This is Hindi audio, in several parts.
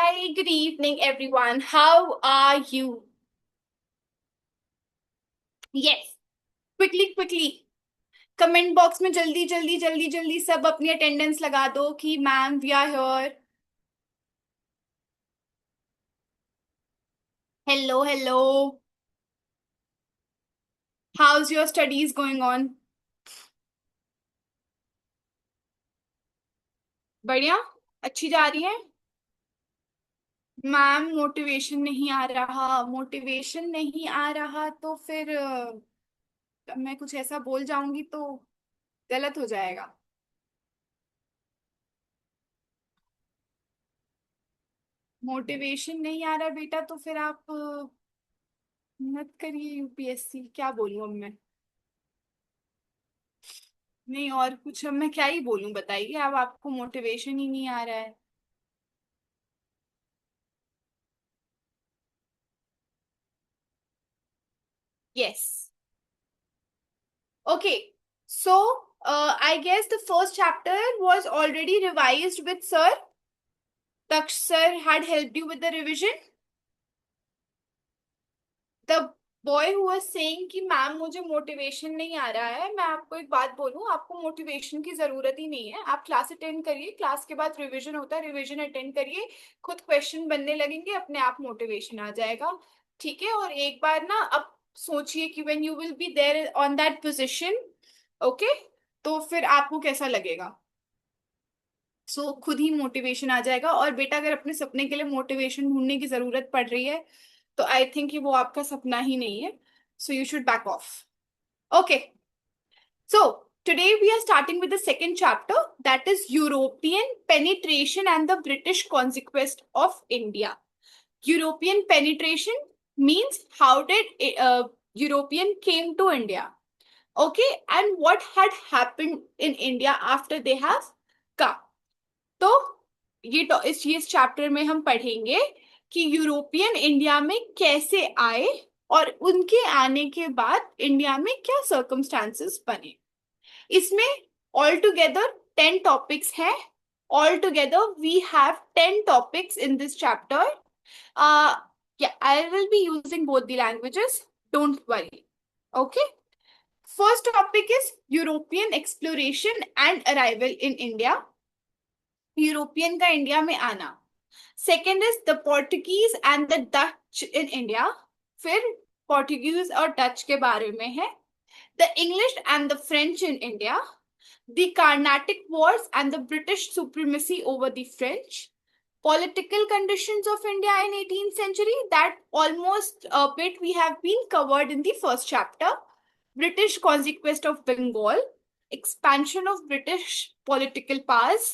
Hi, good evening, everyone. How are you? Yes, quickly, comment box में जल्दी सब अपनी अटेंडेंस लगा दो कि ma'am we are here. Hello. How's your studies going on? बढ़िया. अच्छी जा रही है. मैम मोटिवेशन नहीं आ रहा तो फिर मैं कुछ ऐसा बोल जाऊंगी तो गलत हो जाएगा. मोटिवेशन नहीं आ रहा बेटा तो फिर आप मत करिए यूपीएससी. क्या बोलूं अब मैं. नहीं और कुछ अब मैं क्या ही बोलूं बताइए. अब आपको मोटिवेशन ही नहीं आ रहा है. Yes. Okay. So I guess the first chapter was already revised with sir. Daksh sir had helped you with the revision. The boy who was saying कि मैम मुझे मोटिवेशन नहीं आ रहा है. मैं आपको एक बात बोलूं, आपको मोटिवेशन की जरूरत ही नहीं है. आप क्लास अटेंड करिए, क्लास के बाद रिवीजन होता है, रिवीजन अटेंड करिए. खुद क्वेश्चन बनने लगेंगे, अपने आप मोटिवेशन आ जाएगा. ठीक है. और एक बार ना अब सोचिए कि when you will be there on that position. Okay. तो फिर आपको कैसा लगेगा. खुद ही मोटिवेशन आ जाएगा. और बेटा अगर अपने सपने के लिए मोटिवेशन ढूंढने की जरूरत पड़ रही है तो आई थिंक कि वो आपका सपना ही नहीं है. So you should back of. Okay. So today we are starting with the second chapter, that is European penetration and the British conquest of India. European penetration means how did European came to India. Okay, and what had happened in India after they have come. तो इस चैप्टर में हम पढ़ेंगे कि यूरोपियन इंडिया में कैसे आए और उनके आने के बाद इंडिया में क्या सर्कमस्टांसेस बने. इसमें ऑल टुगेदर 10 टॉपिक्स हैं. All together we have 10 topics in this chapter. I will be using both the languages. Don't worry. Okay. First topic is European exploration and arrival in India. European का इंडिया में आना. Second is the Portuguese and the Dutch in India. फिर पोर्टुगीज और डच के बारे में है. The English and the French in India. The Carnatic Wars and the British supremacy over the French. Political conditions of India in 18th century, that almost a bit we have been covered in the first chapter. British conquest of Bengal. Expansion of British political powers.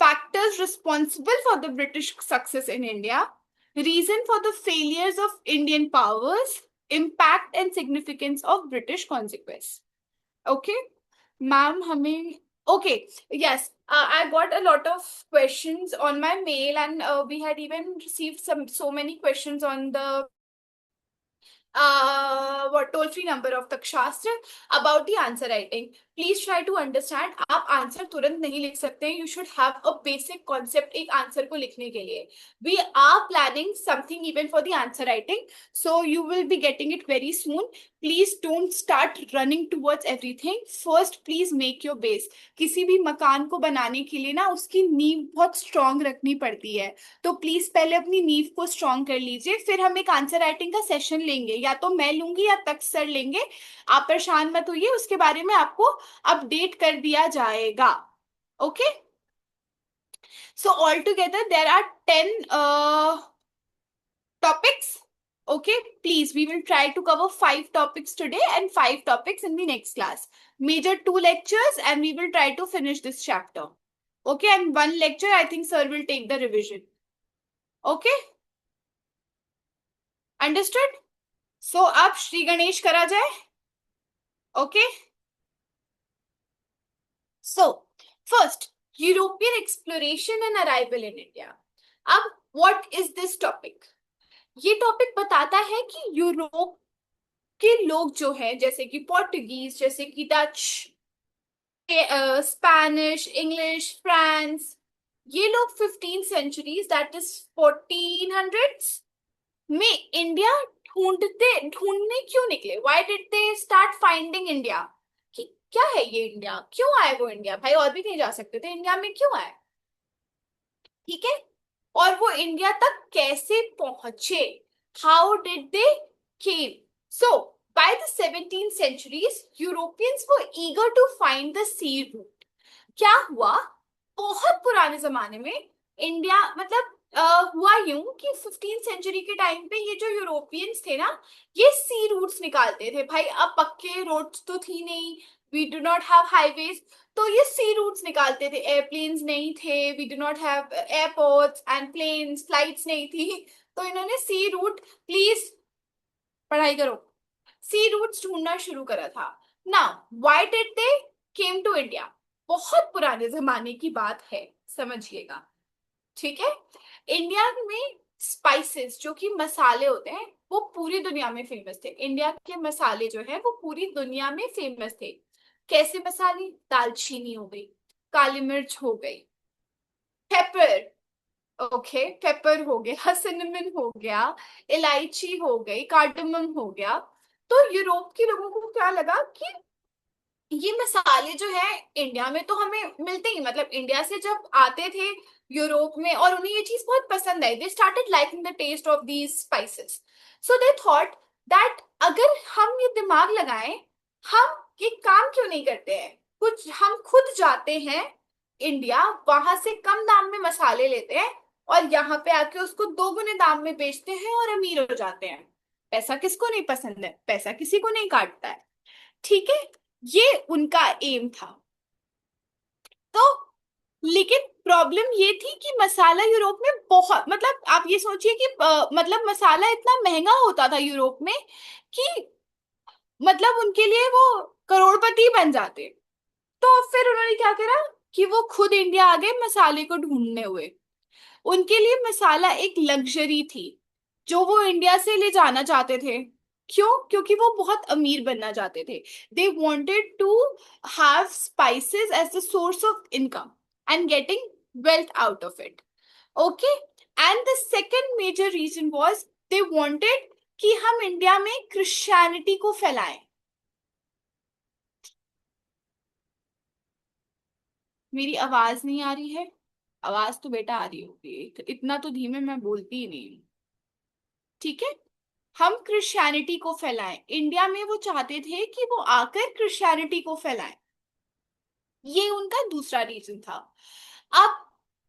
Factors responsible for the British success in India. Reason for the failures of Indian powers. Impact and significance of British conquest. Okay. Ma'am, हमें okay, yes, I got a lot of questions on my mail, and we had even received so many questions on the what toll free number of Takshastra about the answer writing. Please try to understand. आप आंसर तुरंत नहीं लिख सकते हैं. You should have a basic concept एक आंसर को लिखने के लिए. We are planning something even for the answer writing, so you will be getting it very soon. Please don't start running towards everything. First, please make your base. किसी भी मकान को बनाने के लिए ना उसकी नींव बहुत स्ट्रांग रखनी पड़ती है. तो प्लीज पहले अपनी नींव को स्ट्रांग कर लीजिए. फिर हम एक आंसर राइटिंग का सेशन लेंगे, या तो मैं लूंगी या तक सर लेंगे. आप परेशान मत होइए, उसके बारे में आपको अपडेट कर दिया जाएगा. Okay. So all together there are 10 topics. Okay, please, we will try to cover 5 topics today and 5 topics in the next class. Major 2 lectures, and we will try to finish this chapter. Okay, and 1 lecture, I think sir will take the revision. Okay, understood? So, अब श्री गणेश करा जाए. Okay. So, first, European exploration and arrival in India. अब what is this topic? ये टॉपिक बताता है कि यूरोप के लोग जो है, जैसे कि पोर्टुगीज, जैसे कि डच, स्पेनिश, इंग्लिश, फ्रांस, ये लोग 15 सेंचुरीज, दैट इज 1400s में इंडिया ढूंढने क्यों निकले? Why did they start finding India? कि क्या है ये इंडिया, क्यों आए वो इंडिया? भाई और भी कहीं जा सकते थे, इंडिया में क्यों आए? ठीक है। और वो इंडिया तक कैसे पहुंचे? How did they came? So by the 17th centuries Europeans were eager to find the sea route. क्या हुआ? बहुत पुराने जमाने में इंडिया मतलब हुआ यूं कि 15th सेंचुरी के टाइम पे ये जो यूरोपियंस थे ना, ये सी रूट्स निकालते थे। भाई अब पक्के रोड्स तो थी नहीं, we do not have highways, तो ये सी रूट्स निकालते थे। एयरप्लेन्स नहीं थे, we do not have airports and planes, flights नहीं थी, तो इन्होंने सी रूट, प्लीज पढ़ाई करो, सी रूट्स ढूंढना शुरू करा था। Now why did they came to India? बहुत पुराने जमाने की बात है, समझिएगा। ठीक है। इंडिया में स्पाइसेस जो कि मसाले होते हैं वो पूरी दुनिया में फेमस थे। इंडिया के मसाले जो है वो पूरी दुनिया में फेमस थे। कैसे मसाले? दालचीनी हो गई, काली मिर्च हो गई, पेपर, ओके पेपर हो गया, सिनेमन हो गया, इलायची हो गई, कार्डमम हो गया। तो यूरोप के लोगों को क्या लगा कि ये मसाले जो है इंडिया में तो हमें मिलते ही, मतलब इंडिया से जब आते थे यूरोप में और उन्हें ये चीज बहुत पसंद आई, they started liking the taste of these spices. So they thought that अगर हम ये दिमाग लगाएं, हम ये काम क्यों नहीं करते हैं, कुछ हम खुद जाते हैं इंडिया, वहां से कम दाम में मसाले लेते हैं और यहाँ पे आके उसको दोगुने दाम में बेचते हैं और अमीर हो जाते हैं। पैसा किसको नहीं पसंद है? पैसा किसी को नहीं काटता है। ठीक है। ये उनका एम था। तो लेकिन प्रॉब्लम ये थी कि मसाला यूरोप में बहुत, मतलब आप ये सोचिए कि मतलब मसाला इतना महंगा होता था यूरोप में कि मतलब उनके लिए वो करोड़पति बन जाते। तो फिर उन्होंने क्या करा कि वो खुद इंडिया आ गए मसाले को ढूंढने हुए। उनके लिए मसाला एक लग्जरी थी जो वो इंडिया से ले जाना चाहते थे। क्यों? क्योंकि वो बहुत अमीर बनना चाहते थे। They wanted to have spices as the source of income and getting wealth out of it. Okay. And the second major reason was they wanted कि हम इंडिया में क्रिश्चियनिटी को फैलाएं। मेरी आवाज नहीं आ रही है? आवाज तो बेटा आ रही होगी, इतना तो धीमे मैं बोलती ही नहीं हूँ। ठीक है। हम क्रिश्चियनिटी को फैलाएं इंडिया में, वो चाहते थे कि वो आकर क्रिश्चियनिटी को फैलाएं। ये उनका दूसरा रीजन था। अब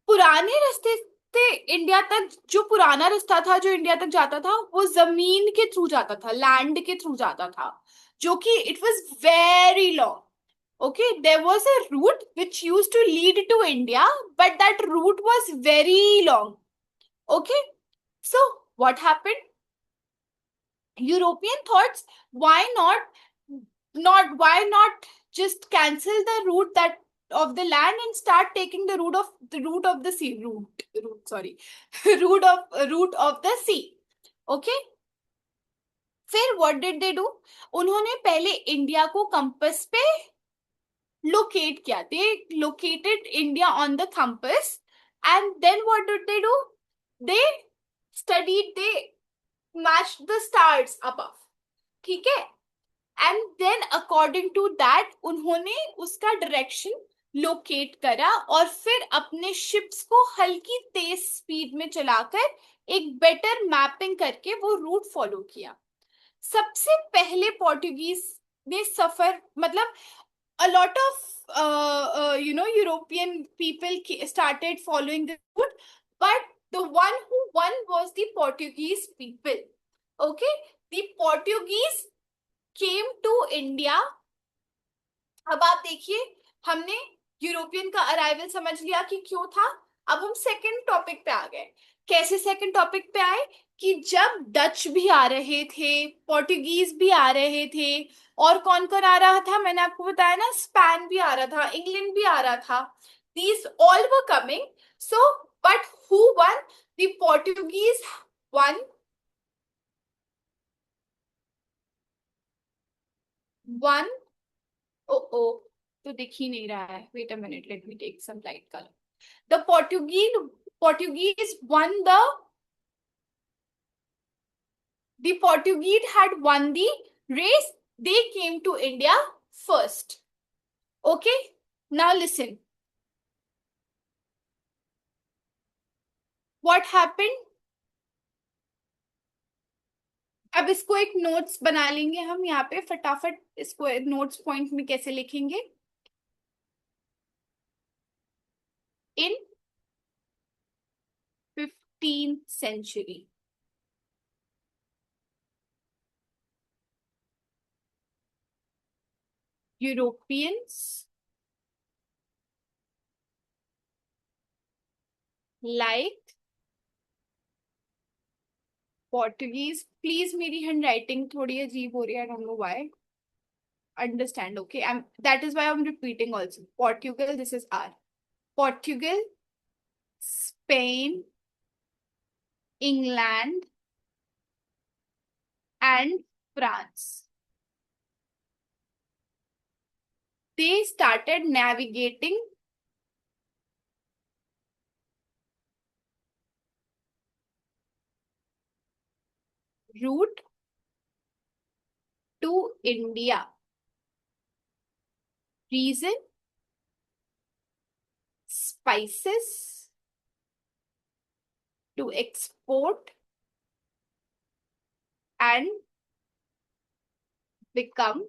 पुराने रास्ते से इंडिया तक, जो पुराना रास्ता था जो इंडिया तक जाता था वो जमीन के थ्रू जाता था, लैंड के थ्रू जाता था, जो कि it was very long. Okay, there was a route which used to lead to India, but that route was very long. Okay, so what happened? European thoughts, why not just cancel the route that of the land and start taking the route of the sea, route sorry, route of the sea. Okay, फिर व्हाट डिड दे डू? उन्होंने पहले इंडिया को कंपस पे लोकेट किया, they located India on the compass and then what did they do? They studied, they matched the stars above. ठीक है। And then according to that उन्होंने उसका डायरेक्शन लोकेट करा और फिर अपने शिप्स को हल्की तेज स्पीड में चलाकर एक बेटर मैपिंग करके वो रूट फॉलो किया। सबसे पहले पोर्टुगीज ने सफर, मतलब a lot of European people started following the route, but the one who won was the Portuguese people. Okay, the Portuguese came to India। अब आप देखिए, हमने यूरोपियन का अराइवल समझ लिया कि क्यों था। अब हम सेकंड टॉपिक पे आ गए। कैसे सेकंड टॉपिक पे आए? कि जब डच भी आ रहे थे, पोर्टुगीज भी आ रहे थे, और कौन कौन आ रहा था? मैंने आपको बताया ना, स्पेन भी आ रहा था, इंग्लैंड भी आ रहा था। These all were coming. So but who won? The Portuguese won. Won. ओ ओ, तो दिख ही नहीं रहा है, wait a minute, let me take some light colour. The Portuguese won the Portuguese had won the race. They came to India first. Okay, now listen. What happened? अब इसको एक नोट्स बना लेंगे हम यहाँ पे फटाफट। इसको नोट्स पॉइंट में कैसे लिखेंगे? इन 15th century, Europeans like Portuguese. Please मेरी हैंड राइटिंग थोड़ी अजीब हो रही है, I don't know why. Understand, okay? That is why I'm repeating also. Portugal, this is R. Portugal, Spain, England, and France. They started navigating route to India. Reason? Spices to export and become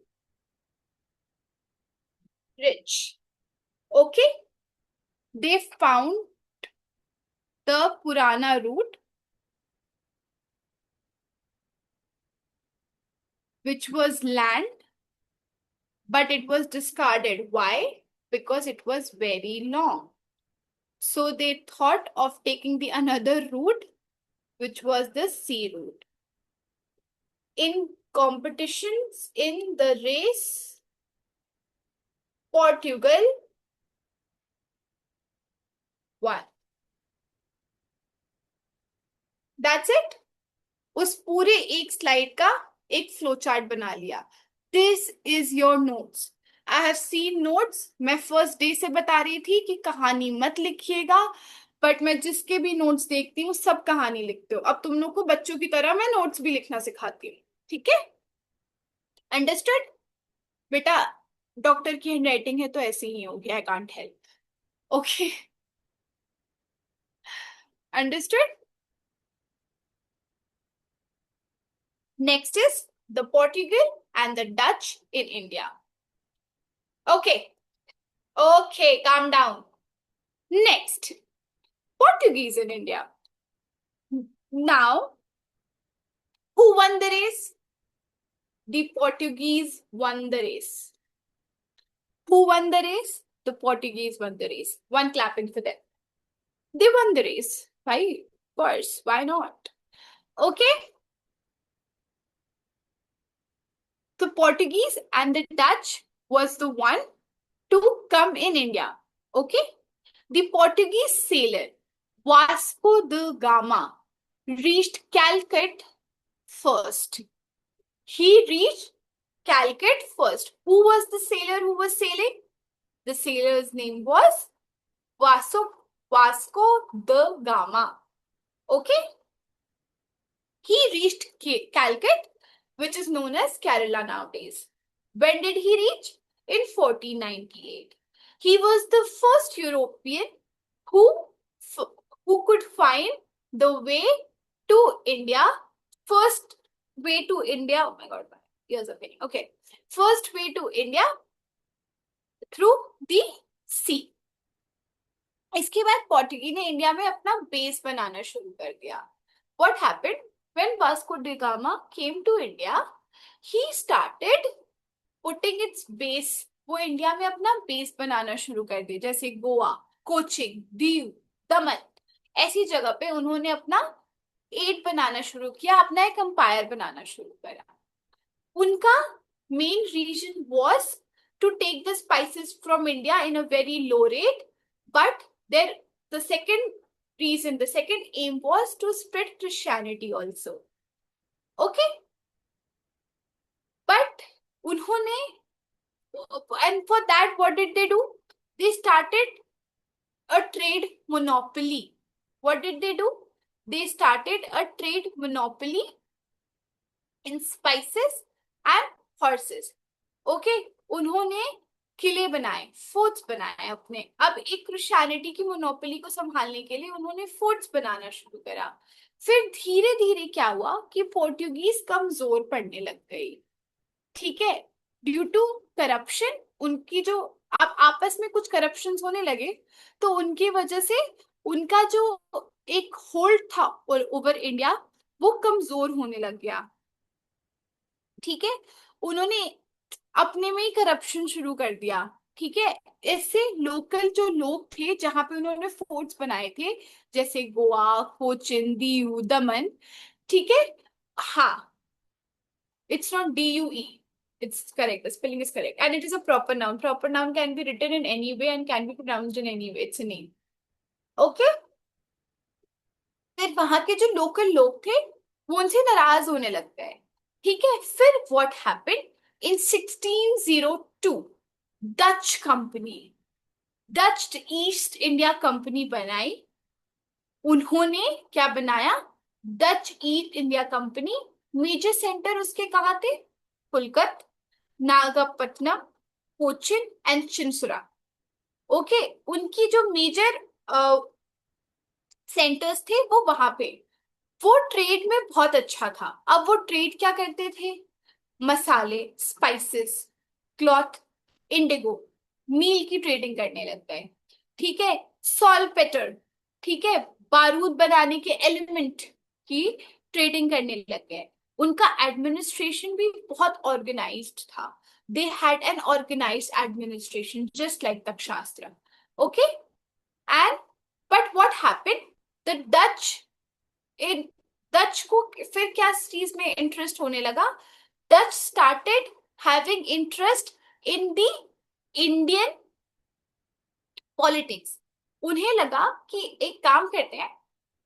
rich. Okay? They found the Purana route, which was land, but it was discarded. Why? Because it was very long. So they thought of taking the another route, which was the sea route. In competitions in the race, Portugal won. That's it. उस पूरे एक स्लाइड का एक फ्लो चार्ट बना लिया। This is your notes. I have seen notes. मैं फर्स्ट डे से बता रही थी कि कहानी मत लिखिएगा, बट मैं जिसके भी नोट्स देखती हूँ सब कहानी लिखते हो। अब तुम लोग को बच्चों की तरह मैं नोट्स भी लिखना सिखाती हूँ, ठीक है? अंडरस्टूड बेटा? डॉक्टर की हैंड राइटिंग है तो ऐसे ही होगी, I can't help. Okay, understood? Next is the Portugal and the Dutch in India. Okay, okay, calm down. Next, Portuguese in India. Now, who won the race? The Portuguese won the race. Who won the race? The Portuguese won the race. One clapping for them. They won the race. Why? Of course. Why not? Okay. The Portuguese and the Dutch was the one to come in India. Okay. The Portuguese sailor Vasco da Gama reached Calcutta first. He reached Calicut first. Who was the sailor who was sailing? The sailor's name was Vasco da Gama. Okay? He reached Calicut, which is known as Kerala nowadays. When did he reach? In 1498. He was the first European who, who could find the way to India. First way to India. Oh my God, my ears are paining. Okay. First way to India through the sea. इसके बाद पोर्टुगीज ने इंडिया में अपना बेस बनाना शुरू कर दिया. What happened when Vasco da Gama came to India? He started putting its base. वो इंडिया में अपना बेस बनाना शुरू कर दिया, जैसे गोवा, कोचिन, दीव, दमन, ऐसी जगह पे उन्होंने अपना एड बनाना शुरू किया, अपना एक एम्पायर बनाना शुरू करा. उनका main reason was to take the spices from India in a very low rate, but the second reason, the second aim was to spread Christianity also. Okay, but उन्होंने, and for that what did they do? They started a trade monopoly. What did they do? They started a trade monopoly in spices and horses. Okay, उन्होंने किले बनाए, फोर्ट्स बनाए अपने। अब एक क्रिश्चियनिटी की मोनोपोली को संभालने के लिए उन्होंने फोर्ट्स बनाना शुरू करा। फिर धीरे धीरे क्या हुआ कि पोर्टुगीज कमजोर पड़ने लग गई। ठीक है, ड्यू टू करप्शन, उनकी जो अब आपस में कुछ करप्शन होने लगे, तो उनकी वजह से उनका जो एक होल्ड था ओवर इंडिया वो कमजोर होने लग गया। ठीक है, उन्होंने अपने में ही करप्शन शुरू कर दिया। ठीक है, ऐसे लोकल जो लोग थे जहां पे उन्होंने फोर्ट्स बनाए थे, जैसे गोवा, कोचिन, दीव, दमन। ठीक है, हाँ, it's not DUE. It's correct. The spelling is correct. And it is a proper noun. Proper noun can be written in any way and can be pronounced in any way. It's a name. Okay? फिर वहां के जो लोकल लोग थे वो उनसे नाराज होने लग गए। ठीक है, फिर what happened in 1602, Dutch company, Dutch East India Company बनाई। उन्होंने क्या बनाया? Dutch East India Company. Major centre उसके कहाँ थे? कोलकाता, नागपट्टनम, कोचिन एंड चिंसुरा। ओके, उनकी जो मेजर सेंटर्स थे वो वहां पे। वो ट्रेड में बहुत अच्छा था। अब वो ट्रेड क्या करते थे? मसाले, स्पाइसेस, क्लॉथ, इंडिगो, मील की ट्रेडिंग करने लग गए। ठीक है, सॉल्पेटर, ठीक है, बारूद बनाने के एलिमेंट की ट्रेडिंग करने लग गए। उनका एडमिनिस्ट्रेशन भी बहुत ऑर्गेनाइज्ड था। They had an organised administration just like तक्षशास्त्र। Okay, and but what happened, the Dutch इन डच को फिर क्या चीज में इंटरेस्ट होने लगा? Dutch started having interest in the Indian politics. उन्हें लगा कि एक काम करते हैं,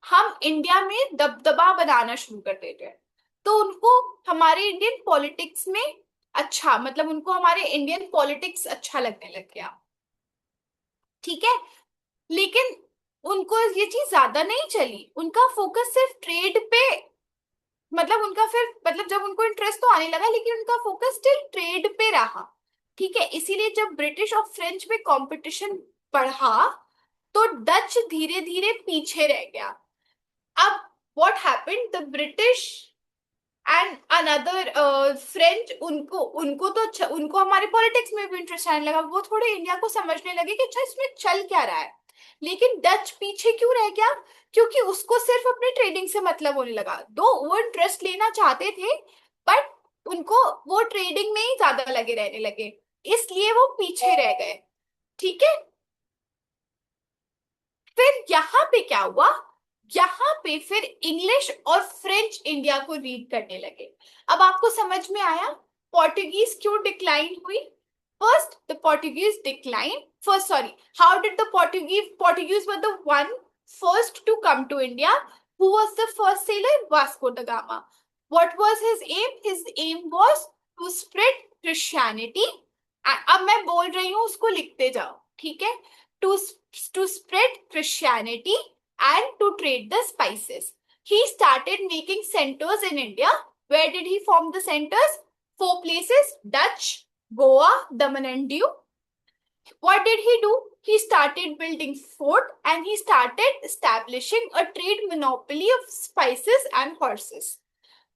हम इंडिया में दबदबा बनाना शुरू कर देते हैं। तो उनको हमारे इंडियन पॉलिटिक्स में अच्छा, मतलब उनको हमारे इंडियन पॉलिटिक्स अच्छा लगने लग गया। ठीक है, लेकिन उनको ये चीज ज्यादा नहीं चली। उनका फोकस सिर्फ ट्रेड पे, मतलब उनका फिर मतलब जब उनको इंटरेस्ट तो आने लगा लेकिन उनका फोकस स्टिल ट्रेड पे रहा। ठीक है, इसीलिए जब ब्रिटिश और फ्रेंच में कंपटीशन बढ़ा तो डच धीरे धीरे पीछे रह गया। अब what happened, the British and another French, उनको उनको तो उनको हमारे पॉलिटिक्स में भी इंटरेस्ट आने लगा। वो थोड़े इंडिया को समझने लगे कि अच्छा इसमें चल क्या रहा है। लेकिन डच पीछे क्यों रह गया? क्योंकि उसको सिर्फ अपने ट्रेडिंग से मतलब होने लगा। दो वो इंटरेस्ट लेना चाहते थे बट उनको वो ट्रेडिंग में ही ज्यादा लगे रहने लगे, इसलिए वो पीछे रह गए। ठीक है, फिर यहाँ पे क्या हुआ? यहाँ पे फिर इंग्लिश और फ्रेंच इंडिया को रीड करने लगे। अब आपको समझ में आया पोर्टुगीज क्यों डिक्लाइन हुई? First the Portuguese decline, first sorry, how did the Portuguese were the one first to come to India. Who was the first sailor? Vasco da Gama. What was his aim? His aim was to spread Christianity. अब मैं बोल रही हूँ, उसको लिखते जाओ। ठीक है, to to spread Christianity and to trade the spices. He started making centers in India. Where did he form the centers? 4 places: Dutch, Goa, Daman and Diu. What did he do? He started building fort and he started establishing a trade monopoly of spices and horses.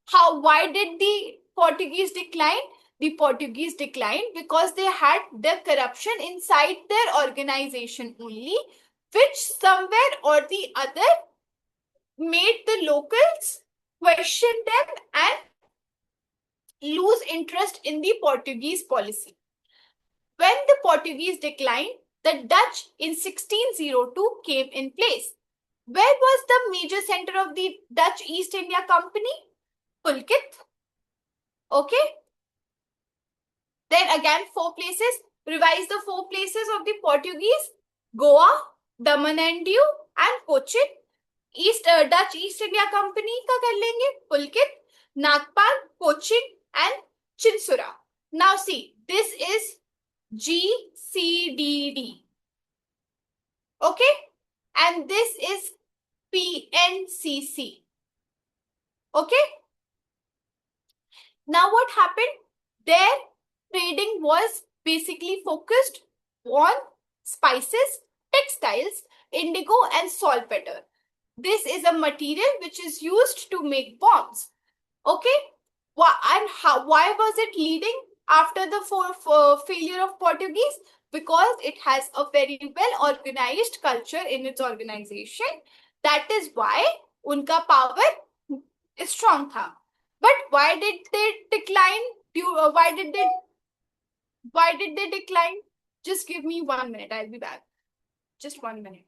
How? Why did the Portuguese decline? The Portuguese declined because they had the corruption inside their organization only, which somewhere or the other made the locals question them and lose interest in the Portuguese policy. When the Portuguese declined, the Dutch in 1602 came in place. Where was the major center of the Dutch East India Company? Pulkit. Okay. Then again 4 places. Revise the 4 places of the Portuguese: Goa, Daman and Diu and Cochin. Dutch East India Company का कर लेंगे पुलकित, नागपाल, Cochin and Chinsura. Now see, this is GCDD. Okay. PNCC. Okay. Now what happened? Their trading was basically focused on spices, textiles, indigo and saltpeter. This is a material which is used to make bombs. Okay. Why was it leading after the failure of Portuguese? Because it has a very well organized culture in its organization. That is why unka power is strong tha. But why did they decline? Why did they decline? Just give me 1 minute. I'll be back. Just 1 minute.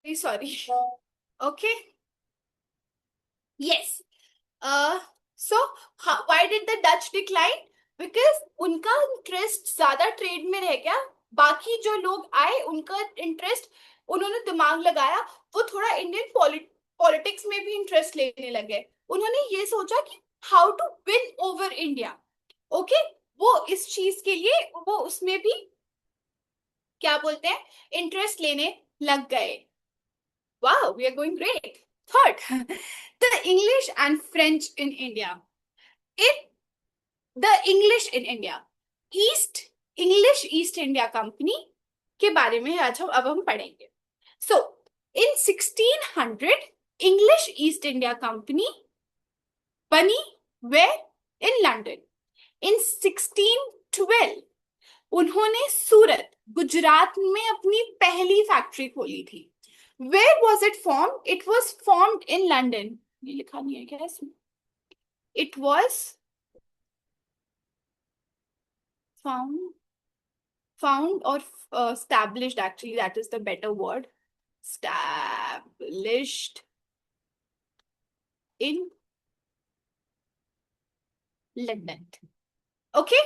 Very sorry. Okay. Yes. Uh, so why did the Dutch decline? Because उनका इंटरेस्ट ज्यादा ट्रेड में रह गया. बाकी जो लोग आए उनका इंटरेस्ट उन्होंने दिमाग लगाया. वो थोड़ा इंडियन पॉलिटिक्स में भी इंटरेस्ट लेने लगे. उन्होंने ये सोचा कि how to win over India. Okay. वो इस चीज के लिए वो उसमें भी क्या बोलते हैं इंटरेस्ट लेने लग गए. Wow, we are going great. Third, the English and French in India. In the English in India, English East India Company के बारे में आज अब हम पढ़ेंगे. So, in 1600, English East India Company बनी where? In London. In 1612, उन्होंने सूरत गुजरात में अपनी पहली फैक्ट्री खोली थी. Where was it formed? It was formed in London. ये लिखा नहीं है क्या इसमें? It was found or established, actually that is the better word. Established in London. Okay.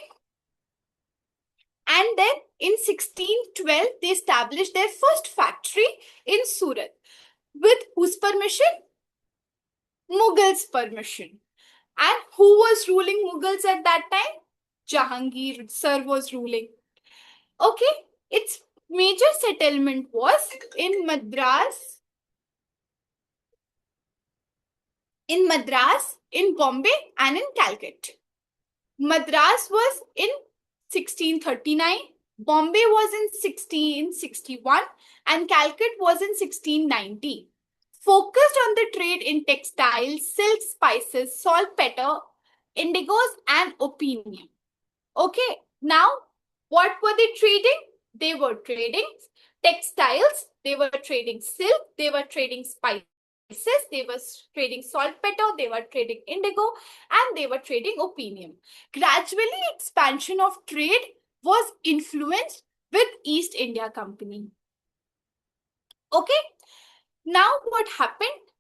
And then in 1612 they established their first factory in Surat. With whose permission? Mughals' permission. And who was ruling Mughals at that time? Jahangir sir was ruling. Okay, its major settlement was in Madras, in Bombay, and in Calcutta. Madras was in 1639, Bombay was in 1661, and Calcutta was in 1690. Focused on the trade in textiles, silk, spices, saltpeter, indigos, and opium. Okay, now what were they trading? They were trading textiles, they were trading silk, they were trading spices, they were trading saltpeter, they were trading indigo, and they were trading opium. Gradually, expansion of trade was influenced with East India Company. Okay, now what happened?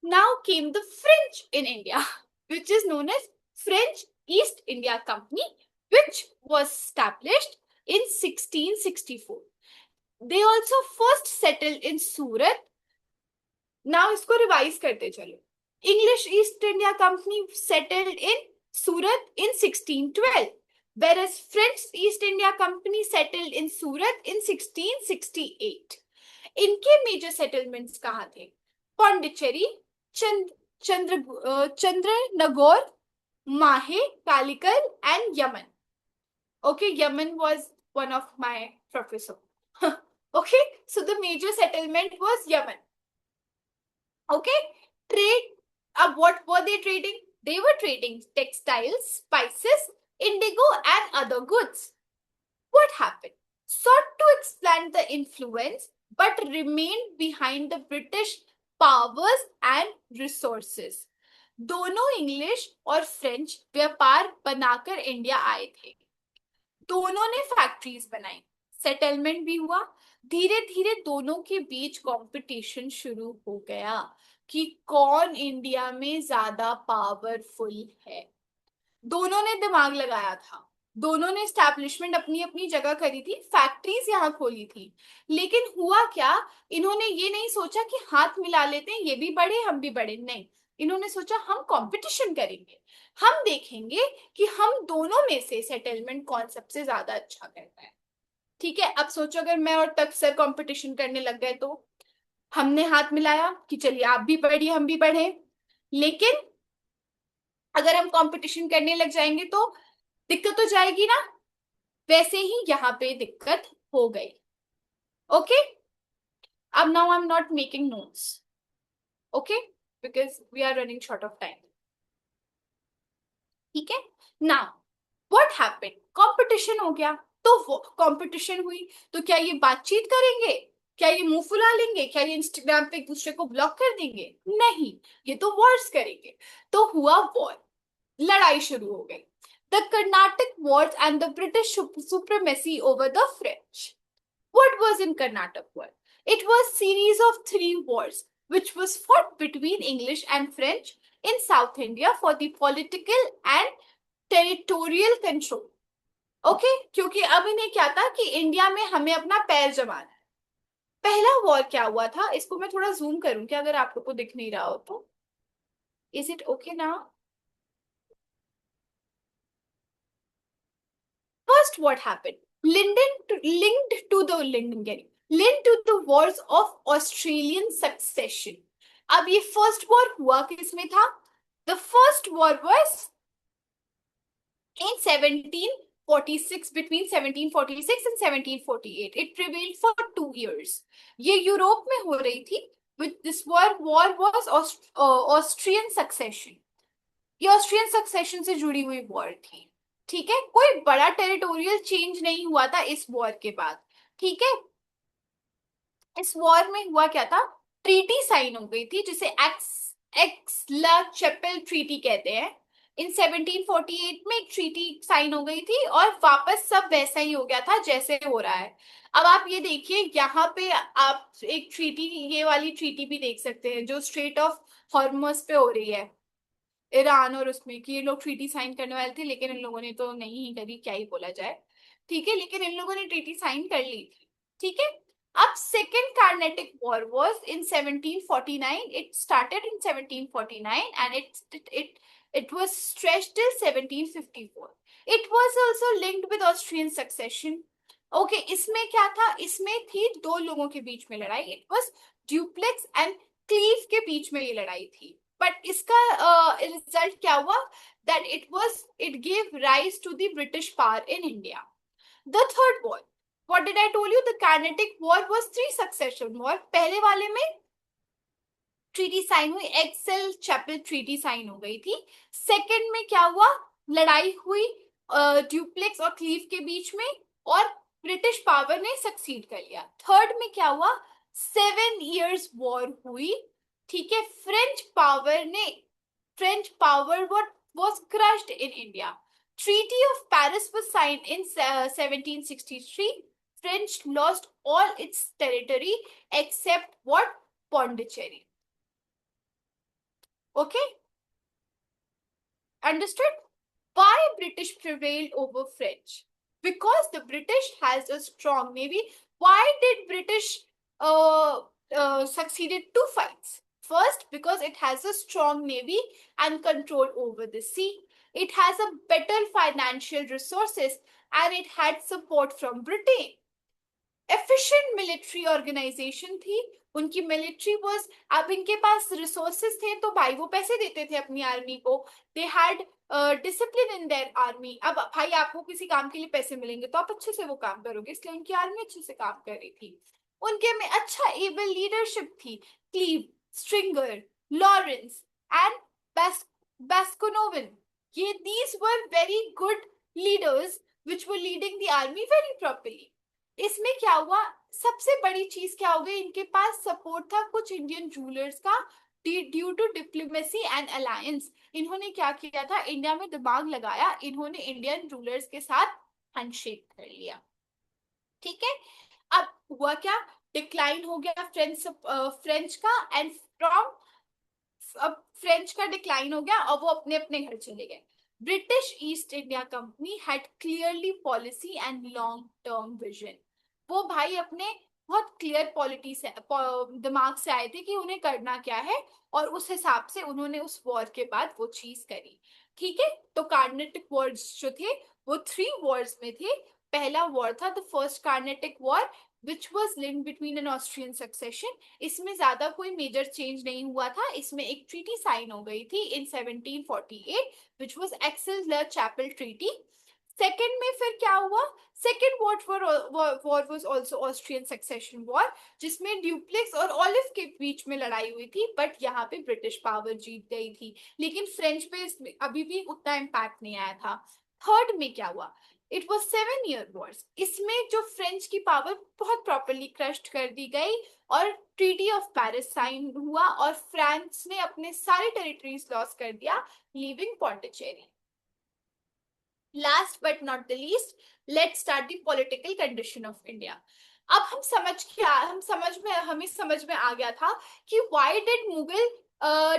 Now came the French in India, which is known as French East India Company, which was established in 1664. They also first settled in Surat. Now इसको रिवाइज करते चलो. English East India Company settled in Surat in 1612, whereas French East India Company settled in Surat in 1668. इनके major settlements कहाँ थे? Pondicherry, Chandranagore, Mahe, Kalikal, and Yaman. Okay, Yaman was one of my professor. Okay, so the major settlement was Yaman. Okay, trade. What were they trading? They were trading textiles, spices, indigo, and other goods. What happened? Sought to expand the influence, but remained behind the British powers and resources. दोनों इंग्लिश और फ्रेंच व्यापार बनाकर इंडिया आए थे. दोनों ने फैक्ट्रीज बनाई, सेटलमेंट भी हुआ. धीरे धीरे दोनों के बीच कंपटीशन शुरू हो गया कि कौन इंडिया में ज्यादा पावरफुल है. दोनों ने दिमाग लगाया था, दोनों ने स्टैब्लिशमेंट अपनी अपनी जगह करी थी, फैक्ट्रीज यहाँ खोली थी. लेकिन हुआ क्या, इन्होंने ये नहीं सोचा कि हाथ मिला लेते हैं, ये भी बढ़े हम भी बढ़े. नहीं, इन्होंने सोचा हम कंपटीशन करेंगे, हम देखेंगे कि हम दोनों में से सेटलमेंट कौन सबसे ज्यादा अच्छा करता है. ठीक है, अब सोचो अगर मैं और तक सर कंपटीशन करने लग गए तो. हमने हाथ मिलाया कि चलिए आप भी बढ़िए हम भी बढ़े. लेकिन अगर हम कंपटीशन करने लग जाएंगे तो दिक्कत तो जाएगी ना. वैसे ही यहाँ पे दिक्कत हो गई. ओके, अब now I am not making notes. Okay, because we are running short of time. ठीक है, नाउ व्हाट हैपेंड, कंपटीशन हो गया. तो कंपटीशन हुई तो क्या ये बातचीत करेंगे, क्या ये मुंह फुला लेंगे, क्या ये इंस्टाग्राम पे एक दूसरे को ब्लॉक कर देंगे? नहीं, ये तो वॉर्स करेंगे. तो हुआ वॉर, लड़ाई शुरू हो गई. The Carnatic Wars and the British supremacy over the French. What was in Carnatic War? It was series of 3 wars which was fought between English and French in South India for the political and territorial control. Okay? क्योंकि अब इन्हें क्या था कि इंडिया में हमें अपना पैर जमाना है. पहला वॉर क्या हुआ था, इसको मैं थोड़ा जूम करूं क्या अगर आप लोग को दिख नहीं रहा हो तो. Is it okay now? First, what happened? Linked to the wars of Australian succession. अब ये फर्स्ट वॉर हुआ किसमें था? The first war was in 1746, between 1746 and 1748. It prevailed for 2 years. ये यूरोप में हो रही थी. With this war was Austrian succession. ये ऑस्ट्रियन सक्सेशन से जुड़ी हुई वॉर थी. ठीक है, कोई बड़ा टेरिटोरियल चेंज नहीं हुआ था इस वॉर के बाद. ठीक है, इस वॉर में हुआ क्या था, ट्रीटी साइन हो गई थी जिसे एक्स ला चैपल ट्रीटी कहते हैं. इन 1748 में एक ट्रीटी साइन हो गई थी और वापस सब वैसा ही हो गया था जैसे हो रहा है. अब आप ये देखिए यहाँ पे आप एक ट्रीटी, ये वाली ट्रीटी भी देख सकते हैं जो स्ट्रेट ऑफ हॉर्मस पे हो रही है ईरान और उसमें, कि ये लोग ट्रीटी साइन करने वाले थे लेकिन इन लोगों ने तो नहीं ही करी, क्या ही बोला जाए. ठीक है, लेकिन इन लोगों ने ट्रीटी साइन कर ली थी. ठीक है, अब second Carnatic war was in 1749. It started in 1749 and it was stretched till 1754. It was also linked with Austrian succession. Okay, इसमें क्या था, इसमें थी दो लोगों के बीच में लड़ाई. It was Dupleix and Clive के बीच में ये लड़ाई थी. बट इसका रिजल्ट क्या हुआ, that it gave rise to the British power in India. The third war, what did I told you, the Carnatic War was 3 succession war. पहले वाले में ट्रीटी साइन हुई, एक्सेल चैपल ट्रीटी साइन हो गई थी. सेकंड में क्या हुआ, लड़ाई हुई ड्यूप्लेक्स और क्लीव के बीच में और ब्रिटिश पावर ने सक्सीड कर लिया. थर्ड में क्या हुआ, 7 years वॉर हुई. ठीक है, French power was crushed in India. Treaty of Paris was signed in 1763. French lost all its territory except what, Pondicherry. Okay, understood? Why British prevailed over French? Because the British has a strong navy. Why did British succeeded 2 fights? First, because it has a strong navy and control over the sea. It has a better financial resources and it had support from Britain. Efficient military organisation थी। उनकी मिलिट्री वाज, अब इनके पास रिसोर्सेस थे तो भाई वो पैसे देते थे अपनी आर्मी को। They had discipline in their army. अब भाई आपको किसी काम के लिए पैसे मिलेंगे तो आप अच्छे से वो काम करोगे, इसलिए उनकी आर्मी अच्छे से काम कर रही थी। उनके में अच्छा एबल लीडरशिप थी। क्लीव, स्ट्रिंगर, लॉरेंस एंड बास्कोनोवन, ये these were very good leaders which were leading the army very properly. इसमें क्या हुआ, सबसे बड़ी चीज क्या हो गई, इनके पास सपोर्ट था कुछ इंडियन रूलर्स का। Due to diplomacy and alliance, इन्होंने क्या किया था, इंडिया में दिमाग लगाया, इन्होंने इंडियन रूलर्स के साथ हैंडशेक कर लिया। ठीक है। अब हुआ क्या, डिक्लाइन हो गया फ्रेंच का एंड फ्रॉम, अब फ्रेंच का डिक्लाइन हो गया और वो अपने अपने घर चले गए। British east India company had clearly policy and long term vision. वो भाई अपने बहुत क्लियर पॉलिटी से दिमाग से आए थे कि उन्हें करना क्या है, और उस हिसाब से उन्होंने उस वॉर के बाद वो चीज करी। ठीक है। तो कार्नेटिक वॉर्स जो थे वो 3 वॉर्स में थे। पहला वॉर था the first Carnatic war which was link between an Austrian succession. इसमें ज्यादा कोई मेजर चेंज नहीं हुआ था, इसमें एक ट्रीटी साइन हो गई थी in 1748 which was Aix Chapelle treaty. Second में फिर क्या हुआ, second war was also Austrian succession war, जिसमें ड्यूप्लेक्स और ऑलिव के बीच में लड़ाई हुई थी, बट यहाँ पे ब्रिटिश पावर जीत गई थी, लेकिन फ्रेंच पे अभी भी उतना इम्पैक्ट नहीं आया था। थर्ड में क्या हुआ, इट वॉज 7 ईयर वॉर्स। इसमें जो फ्रेंच की पावर बहुत प्रॉपरली क्रश्ड कर दी गई और ट्रीटी ऑफ पेरिस साइन हुआ और फ्रांस ने अपने सारे टेरिटरीज लॉस कर दिया, leaving Pondicherry. Last but not the least, let's start the political condition of India. अब हमें समझ में आ गया था कि why did Mughal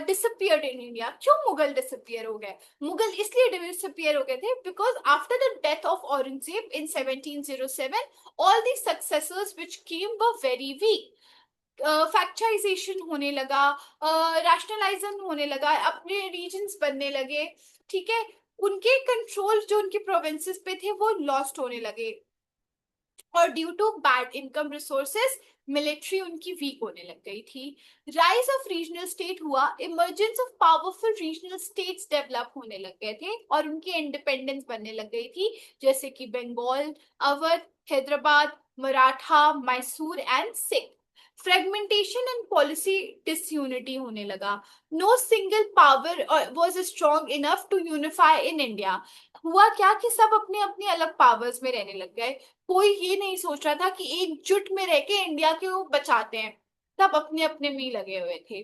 disappeared in India. क्यों मुगल डिसअपियर हो गए, मुगल इसलिए डिसअपियर हो गए थे because after the death of Aurangzeb in 1707 all the successors which came were very weak. फैक्चराइजेशन होने लगा, रैशनलाइजेशन होने लगा, अपने रीजन्स बनने लगे। ठीक है। उनके कंट्रोल जो उनके प्रोविंसेस पे थे वो लॉस्ट होने लगे, और due to bad income resources military उनकी वीक होने लग गई थी। राइज ऑफ रीजनल स्टेट हुआ, emergence of powerful regional states develop होने लग गए थे और उनकी इंडिपेंडेंस बनने लग गई थी, जैसे कि Bengal, Awadh, Hyderabad, Maratha, Mysore and Sikh. Fragmentation and policy disunity होने लगा। No single power was strong enough to unify in India. हुआ क्या कि सब अपने अपने अलग पावर्स में रहने लग गए, कोई ये नहीं सोच रहा था कि एकजुट में रह के इंडिया के वो बचाते हैं, सब अपने अपने में ही लगे हुए थे।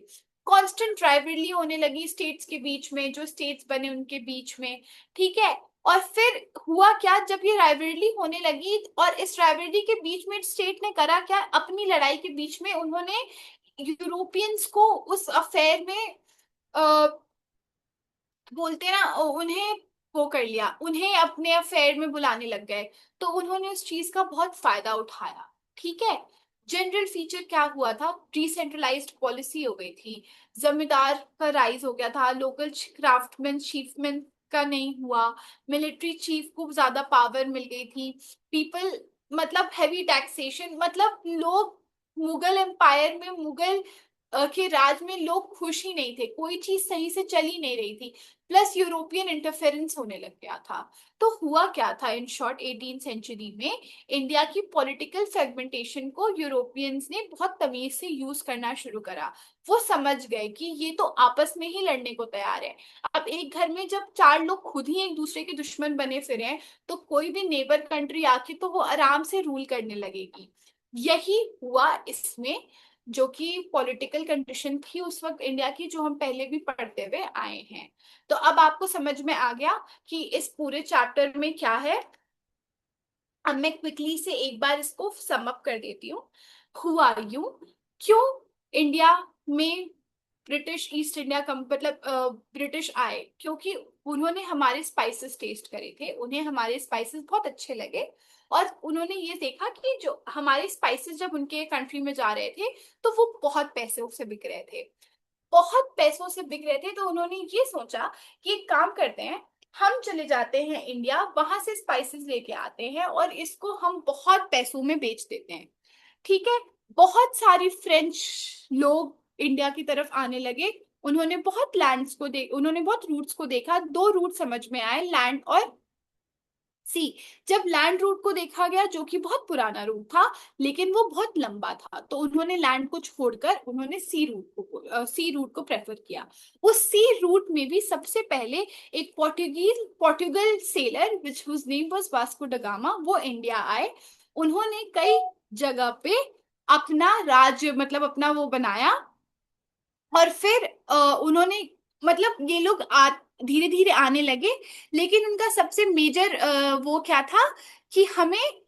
कांस्टेंट राइवलरी होने लगी स्टेट्स के बीच में, जो स्टेट्स बने उनके बीच में। ठीक है। और फिर हुआ क्या, जब ये राइवलरी होने लगी और इस राइवलरी के बीच में स्टेट ने करा क्या, अपनी लड़ाई के बीच में उन्होंने यूरोपियंस को उस अफेयर में बोलते ना उन्हें, वो कर लिया, उन्हें अपने अफेयर में बुलाने लग गए, तो उन्होंने उस चीज का बहुत फायदा उठाया। ठीक है। जनरल फीचर क्या हुआ था, डिसेंट्रलाइज्ड पॉलिसी हो गई थी, जमींदार का राइज हो गया था, लोकल क्राफ्टमैन चीफमैन का नहीं हुआ, मिलिट्री चीफ को ज्यादा पावर मिल गई थी। पीपल, मतलब हैवी टैक्सेशन, मतलब लोग, मुगल एम्पायर में, मुगल के राज में लोग खुश ही नहीं थे, कोई चीज सही से चल ही नहीं रही थी, प्लस यूरोपियन इंटरफेरेंस होने लग गया था। तो हुआ क्या था, इन शॉर्ट 18th सेंचुरी में इंडिया की पॉलिटिकल फ्रेगमेंटेशन को यूरोपियंस ने बहुत तमीज से यूज करना शुरू करा। वो समझ गए कि ये तो आपस में ही लड़ने को तैयार है। अब एक घर में जब 4 लोग खुद ही एक दूसरे के दुश्मन बने फिरे हैं, तो कोई भी नेबर कंट्री आके तो वो आराम से रूल करने लगेगी। यही हुआ इसमें, जो कि पॉलिटिकल कंडीशन थी उस वक्त इंडिया की, जो हम पहले भी पढ़ते हुए आए हैं। तो अब आपको समझ में आ गया कि इस पूरे चैप्टर में क्या है। अब मैं क्विकली से एक बार इसको सम अप कर देती हूँ। हुआ यूं, क्यों इंडिया में ब्रिटिश ईस्ट इंडिया मतलब ब्रिटिश आए, क्योंकि उन्होंने हमारे स्पाइसेस टेस्ट करे थे, उन्हें हमारे स्पाइसेस बहुत अच्छे लगे, और उन्होंने ये देखा कि जो हमारे स्पाइसेस जब उनके कंट्री में जा रहे थे तो वो बहुत पैसों से बिक रहे थे, बहुत पैसों से बिक रहे थे। तो उन्होंने ये सोचा कि एक काम करते हैं, हम चले जाते हैं इंडिया, वहां से स्पाइसेस लेके आते हैं और इसको हम बहुत पैसों में बेच देते हैं। ठीक है। बहुत सारे फ्रेंच लोग इंडिया की तरफ आने लगे। उन्होंने बहुत रूट्स को देखा, दो रूट समझ में आए, लैंड और सी। जब लैंड रूट को देखा गया, जो कि बहुत पुराना रूट था लेकिन वो बहुत लंबा था, तो उन्होंने लैंड को छोड़कर उन्होंने सी रूट को प्रेफर किया। उस सी रूट में भी सबसे पहले एक Portugal sailor which whose name was Vasco da Gama, वो इंडिया आए। उन्होंने कई जगह पे अपना राज्य, मतलब अपना वो बनाया। और फिर उन्होंने, मतलब ये लोग धीरे धीरे आने लगे। लेकिन उनका सबसे मेजर वो क्या था कि हमें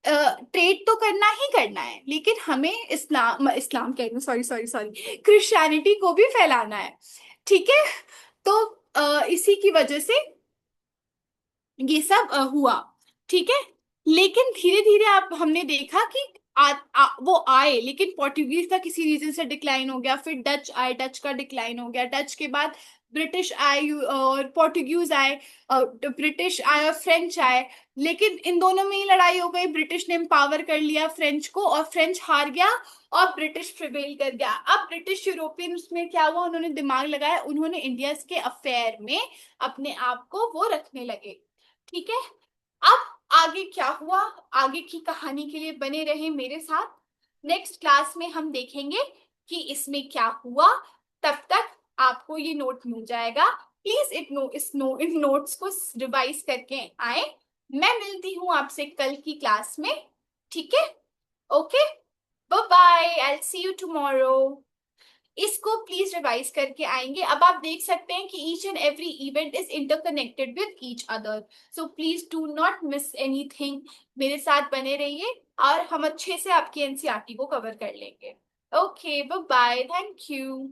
ट्रेड तो करना ही करना है, लेकिन हमें इस्लाम इस्लाम कह रही हूँ, सॉरी सॉरी सॉरी, क्रिश्चियनिटी को भी फैलाना है। ठीक है। तो इसी की वजह से ये सब हुआ। ठीक है। लेकिन धीरे धीरे आप हमने देखा कि वो आए, लेकिन पोर्टुगीज का किसी रीजन से डिक्लाइन हो गया, फिर डच आए, डच का डिक्लाइन हो गया, डच के बाद ब्रिटिश आए और पोर्टुगीज आए, ब्रिटिश आए और फ्रेंच आए। लेकिन इन दोनों में ही लड़ाई हो गई, ब्रिटिश ने पावर कर लिया फ्रेंच को और फ्रेंच हार गया और ब्रिटिश प्रिवेल कर गया। अब ब्रिटिश यूरोपियंस में क्या हुआ, उन्होंने दिमाग लगाया, उन्होंने इंडिया के अफेयर में अपने आप को वो रखने लगे। ठीक है। अब आगे क्या हुआ, आगे की कहानी के लिए बने रहे मेरे साथ। नेक्स्ट क्लास में हम देखेंगे कि इसमें क्या हुआ। तब तक आपको ये नोट मिल जाएगा। प्लीज इन नोट्स को रिवाइज करके आए। मैं मिलती हूँ आपसे कल की क्लास में। ठीक है। Okay. Bye bye, I will see you tomorrow. इसको प्लीज रिवाइज करके आएंगे। अब आप देख सकते हैं कि each and every event is interconnected with each other, so please do not miss anything. मेरे साथ बने रहिए और हम अच्छे से आपकी एनसीईआरटी को कवर कर लेंगे। Okay, bye bye, thank you.